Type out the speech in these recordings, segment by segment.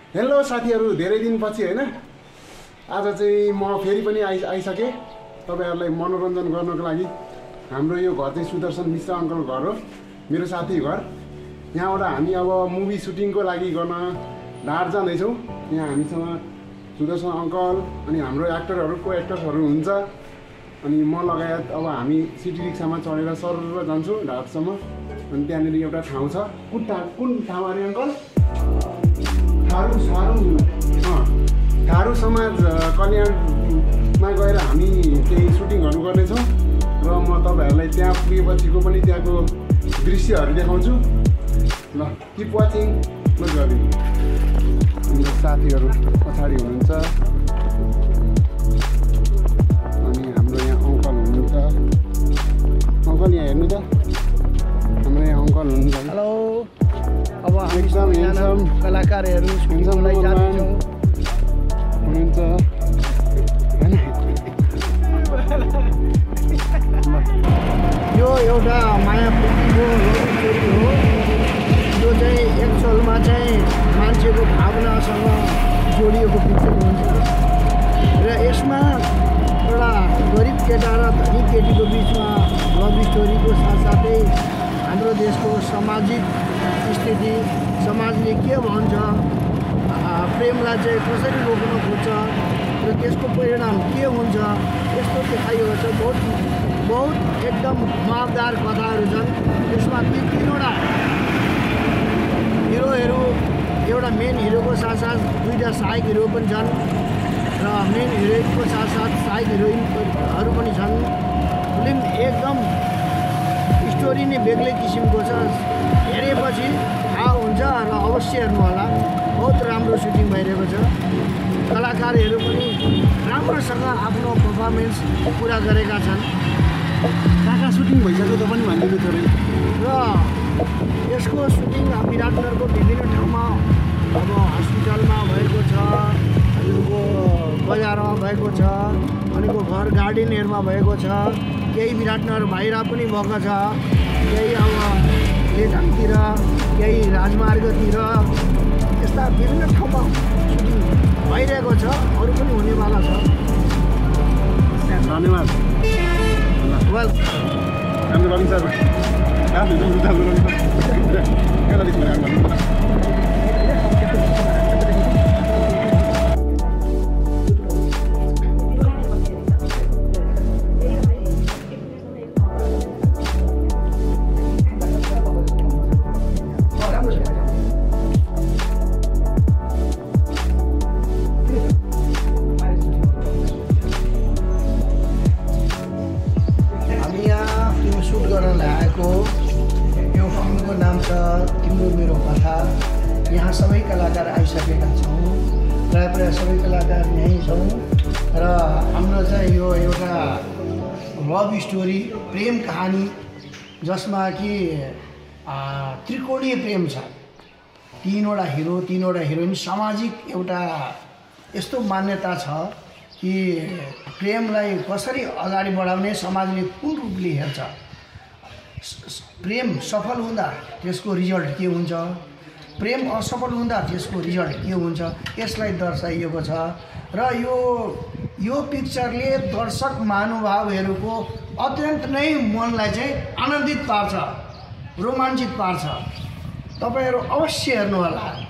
Hello साथीहरू, धेरै दिनपछि होइन आज चाहिँ म फेरि पनि आइसकेँ तपाईँहरूलाई मनोरञ्जन गर्नको लागि। हाम्रो यो घर चाहिँ सुदर्शन मिश्र अङ्कल घर हो, मेरो साथी घर। यहाँबाट हामी अब मुभी सुटिङको लागि गर्न ढाड जाँदैछौँ। यहाँ हामीसँग सुदर्शन अङ्कल अनि हाम्रो एक्टरहरू को एक्टर्सहरू हुन्छ। अनि म लगायत अब हामी सिटी रिक्सामा चढेर सर जान्छौँ ढाडसम्म। अनि त्यहाँनिर एउटा ठाउँ छ, कुन ठाउँ अरे अङ्कल? थारू समाज कल्याणमा गएर हामी केही सुटिङहरू गर्नेछौँ र म तपाईँहरूलाई त्यहाँ पुगेपछिको पनि त्यहाँको दृश्यहरू देखाउँछु। ल किप वाचिङ। ल गरिदिनु। मेरो साथीहरू पछाडि हुनुहुन्छ अनि हाम्रो यहाँ अङ्कल हुनुहुन्छ। अङ्कल यहाँ हेर्नु त, हाम्रो यहाँ अङ्कल हुनुहुन्छ। हेलो, अब हामी कलाकारहरू हुनुहुन्छ होइन। यो एउटा माया प्रीतिको स्टोरी हो। यो चाहिँ एक्चुअलमा चाहिँ मान्छेको भावनासँग जोडिएको पिक्चर हुन्छ र यसमा एउटा गरिब केटा र धनी केटीको बिचमा लभ स्टोरीको साथसाथै हाम्रो देशको सामाजिक स्थिति, समाजले के भन्छ, प्रेमलाई चाहिँ कसरी रोक्न खोज्छ र त्यसको परिणाम के हुन्छ, यस्तो देखाइएको छ। बहुत एकदम मागदार कथाहरू छन् यसमा। तीनवटा हिरोहरू, एउटा मेन हिरोको साथसाथ दुईवटा सहायक हिरो पनि छन् र मेन हिरोइनको साथसाथ सहायक हिरोइनहरू पनि छन्। फिल्म एकदम स्टोरी नै बेग्लै किसिमको छ। हेरेपछि थाहा हुन्छ र अवश्य हेर्नु होला। बहुत राम्रो सुटिङ भइरहेको छ। कलाकारहरू पनि राम्रोसँग आफ्नो पर्फर्मेन्स पुरा गरेका छन्। कहाँ सुटिङ भइसक्यो त पनि भनिदिनु छोरी। र यसको सुटिङ विराटनगरको विभिन्न ठाउँमा, अब हस्पिटलमा भएको छ, अनिको बजारमा भएको छ, अनिको घर गार्डनहरूमा भएको छ, केही विराटनगर बाहिर पनि भएको छ, केही अब लेटाङतिर, केही राजमार्गतिर, यस्ता विभिन्न ठाउँमा सुटिङ भइरहेको छ। अरू पनि हुनेवाला छ। धन्यवाद। वेल यहाँ सबै कलाकार आइसकेका छौँ। प्रायः सबै कलाकार यहीँ छौँ र हाम्रो चाहिँ यो एउटा लभ स्टोरी, प्रेम कहानी, जसमा कि त्रिकोणीय प्रेम छ। तीनवटा हिरो, तीनवटा हिरोइन। सामाजिक एउटा यस्तो मान्यता छ कि प्रेमलाई कसरी अगाडि बढाउने समाजले कुन रूपले हेर्छ, प्रेम सफल हुँदा त्यसको रिजल्ट के हुन्छ, प्रेम असफल हुँदा त्यसको रिजल्ट के हुन्छ, यसलाई दर्शाइएको छ। र यो पिक्चरले दर्शक महानुभावहरूको अत्यन्त नै मनलाई चाहिँ आनन्दित पार्छ, रोमाञ्चित पार्छ। तपाईँहरू अवश्य हेर्नु होला।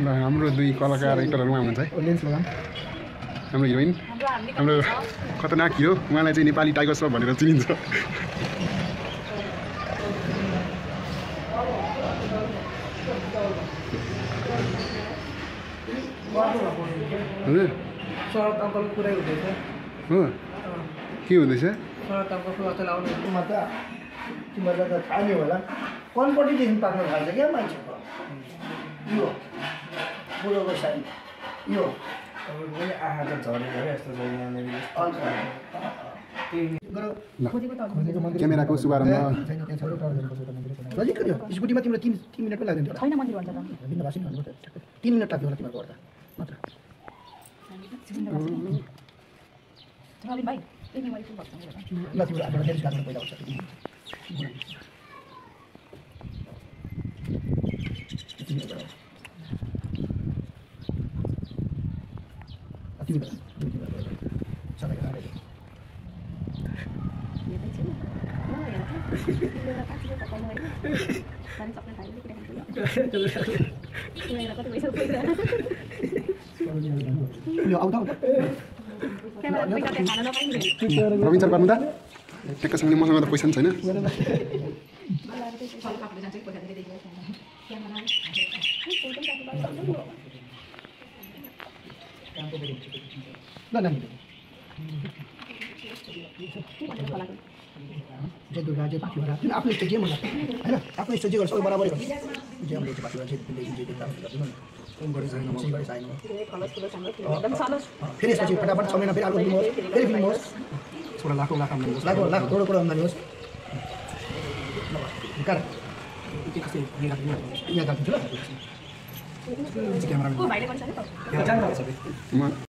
ल हाम्रो दुई कलाकार एक्टरहरूमा हुनुहुन्छ है। हाम्रो हिरोइन, हाम्रो खतरनाक हिरो, उहाँलाई चाहिँ नेपाली टाइगर श्रफ भनेर चिनिन्छ। शरद अङ्कल पुरै हुँदैछ हो? के हुँदैछ? शरद अङ्कलको अचेल आउनुमा त तिमीहरूलाई त थाहा नै होला। कनपट्टिदेखि पाक्न थाल्छ क्या मान्छेको। यो बुढोको साइड यो आँखा त झरेको यस्तो क्यामेराको शुभारम्भ। स्कुटीमा तिम्रो 3 मिनट पनि लाग्दैन। 3 मिनट लाग्यो होला तिमीहरूको गर्दा मात्र। भाइ एक मिनट बस्छ ल तिम्रो आफ्नो हेरिस गर्न पहिला आउँछ। सबैजना रेडी यो आउँदा रविन सर गर्नु त टेक्कासँगले मसँग त पैसा पनि छैन ल नानी जय दुर्गा जय पार्थिवरा आफ्नो इष्ट जे मन लाग्छ हैन आफ्नो इष्ट जे गर्छ सबै बराबरै गर्छ जय अम्बे जय पार्थिवरा जय जय देवता ओम गणेश नमः ओम गणेश नमः फेरि यसपछि फटाफट 6 महिना फेरि अर्को दिनुहोस् फेरि दिनुहोस् थोडा लाखौँ लाख आम्दानी होस् लाखौँ लाख करोड आम्दानी होस् निकार यहाँ गाडिदिन्छु ल क्यामेरा